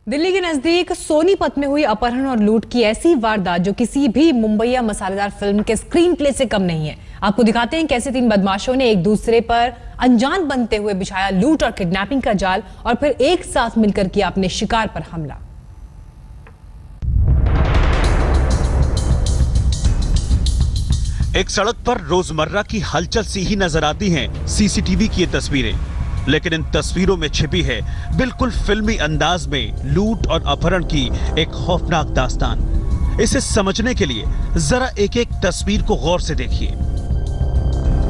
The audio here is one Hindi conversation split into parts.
दिल्ली के नजदीक सोनीपत में हुई अपहरण और लूट की ऐसी वारदात जो किसी भी मुंबईया मसालेदार फिल्म के स्क्रीन प्ले से कम नहीं है। आपको दिखाते हैं कैसे तीन बदमाशों ने एक दूसरे पर अनजान बनते हुए बिछाया लूट और किडनैपिंग का जाल और फिर एक साथ मिलकर किया अपने शिकार पर हमला। एक सड़क पर रोजमर्रा की हलचल सी ही नजर आती हैं सीसीटीवी की ये तस्वीरें, लेकिन इन तस्वीरों में छिपी है बिल्कुल फिल्मी अंदाज में लूट और अपहरण की एक खौफनाक दास्तान। इसे समझने के लिए जरा एक एक तस्वीर को गौर से देखिए।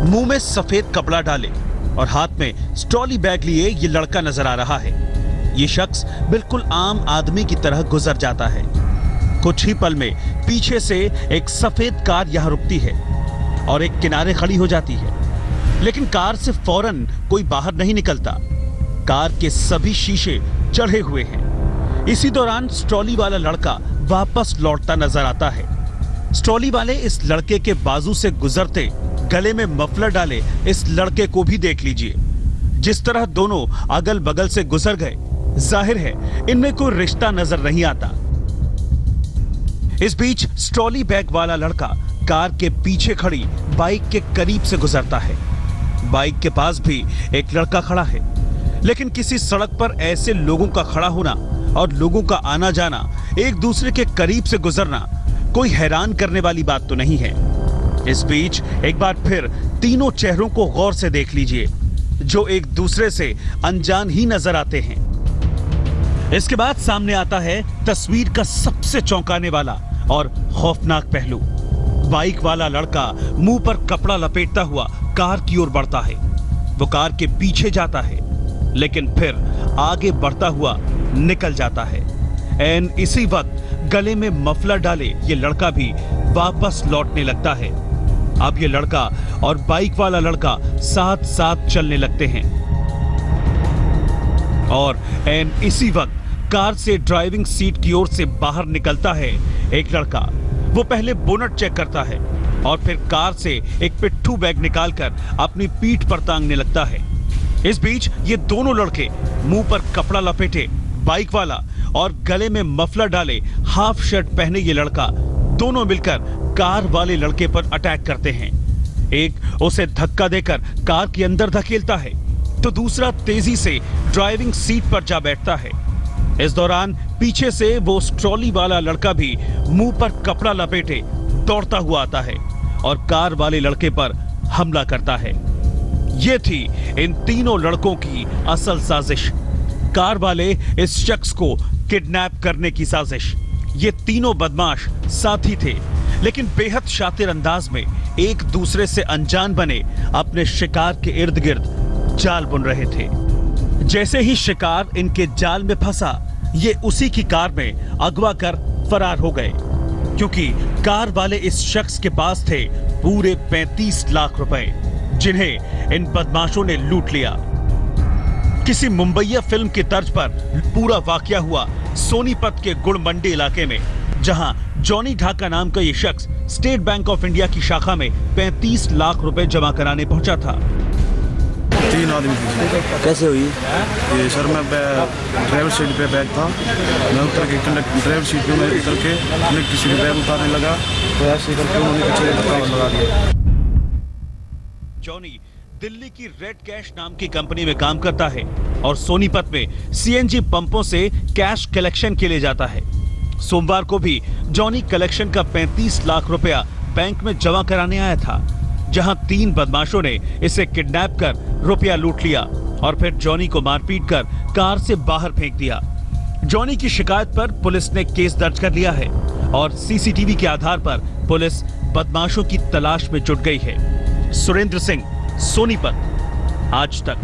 मुंह में सफेद कपड़ा डाले और हाथ में स्ट्रॉली बैग लिए ये लड़का नजर आ रहा है। ये शख्स बिल्कुल आम आदमी की तरह गुजर जाता है। कुछ ही पल में पीछे से एक सफेद कार यहां रुकती है और एक किनारे खड़ी हो जाती है, लेकिन कार से फौरन कोई बाहर नहीं निकलता। कार के सभी शीशे चढ़े हुए हैं। इसी दौरान स्ट्रॉली वाला लड़का वापस लौटता नजर आता है। स्ट्रॉली वाले इस लड़के के बाजू से गुजरते गले में मफलर डाले इस लड़के को भी देख लीजिए। जिस तरह दोनों अगल बगल से गुजर गए, जाहिर है इनमें कोई रिश्ता नजर नहीं आता। इस बीच स्ट्रॉली बैग वाला लड़का कार के पीछे खड़ी बाइक के करीब से गुजरता है। बाइक के पास भी एक लड़का खड़ा है, लेकिन किसी सड़क पर ऐसे लोगों का खड़ा होना और लोगों का आना जाना, एक दूसरे के करीब से गुजरना कोई हैरान करने वाली बात तो नहीं है। इस बीच एक बार फिर तीनों चेहरों को गौर से देख लीजिए, जो एक दूसरे से अनजान ही नजर आते हैं। इसके बाद सामने आता है तस्वीर का सबसे चौंकाने वाला और खौफनाक पहलू। बाइक वाला लड़का मुंह पर कपड़ा लपेटता हुआ कार की ओर बढ़ता है। वो कार के पीछे जाता है, लेकिन फिर आगे बढ़ता हुआ निकल जाता है। एन इसी वक्त गले में मफलर डाले ये लड़का भी वापस लौटने लगता है। अब ये लड़का और बाइक वाला लड़का साथ साथ चलने लगते हैं और एन इसी वक्त कार से ड्राइविंग सीट की ओर से बाहर निकलता है एक लड़का। वो पहले बोनट चेक करता है और फिर कार से एक पिट्ठू बैग निकालकर अपनी पीठ पर टांगने लगता है। इस बीच ये दोनों लड़के मुंह पर कपड़ा लपेटे बाइक वाला और गले में मफलर डाले हाफ शर्ट पहने ये लड़का, दोनों मिलकर कार वाले लड़के पर अटैक करते हैं। एक उसे धक्का देकर कार के अंदर धकेलता है तो दूसरा तेजी से ड्राइविंग सीट पर जा बैठता है। इस दौरान पीछे से वो स्ट्रॉली वाला लड़का भी मुंह पर कपड़ा लपेटे दौड़ता हुआ आता है और कार वाले लड़के पर हमला करता है। ये थी इन तीनों लड़कों की असल साजिश। कार वाले इस शख्स को किडनैप करने की साजिश। ये तीनों बदमाश साथी थे, लेकिन बेहद शातिर अंदाज में एक दूसरे से अनजान बने अपने शिकार के इर्द गिर्द जाल बुन रहे थे। जैसे ही शिकार इनके जाल में फंसा, ये उसी की कार में अगवा कर फरार हो गए, क्योंकि कार वाले इस शख्स के पास थे पूरे 35 लाख रुपए, जिन्हें इन बदमाशों ने लूट लिया। किसी मुंबईया फिल्म की तर्ज पर पूरा वाकया हुआ सोनीपत के गुड़ मंडी इलाके में, जहां जॉनी ढाका नाम का ये शख्स स्टेट बैंक ऑफ इंडिया की शाखा में 35 लाख रुपए जमा कराने पहुंचा था। 3 आदमी थे। कैसे हुई ये सर, मैं ड्राइवर सीट पे बैग था। मैं उतर के ड्राइवर सीट पे उतर के कनेक्टर सीट पे बैग उतारने लगा, तो ऐसे करके उन्होंने पीछे धक्का लगा दिया। जॉनी दिल्ली की रेड कैश नाम की कंपनी में काम करता है और सोनीपत में सीएनजी पंपों से कैश कलेक्शन के लिए जाता है। सोमवार को भी जॉनी कलेक्शन का 35 लाख रुपया बैंक में जमा कराने आया था, जहां 3 बदमाशों ने इसे किडनैप कर रुपया लूट लिया और फिर जॉनी को मारपीट कर कार से बाहर फेंक दिया। जॉनी की शिकायत पर पुलिस ने केस दर्ज कर लिया है और सीसीटीवी के आधार पर पुलिस बदमाशों की तलाश में जुट गई है। सुरेंद्र सिंह, सोनीपत, आज तक।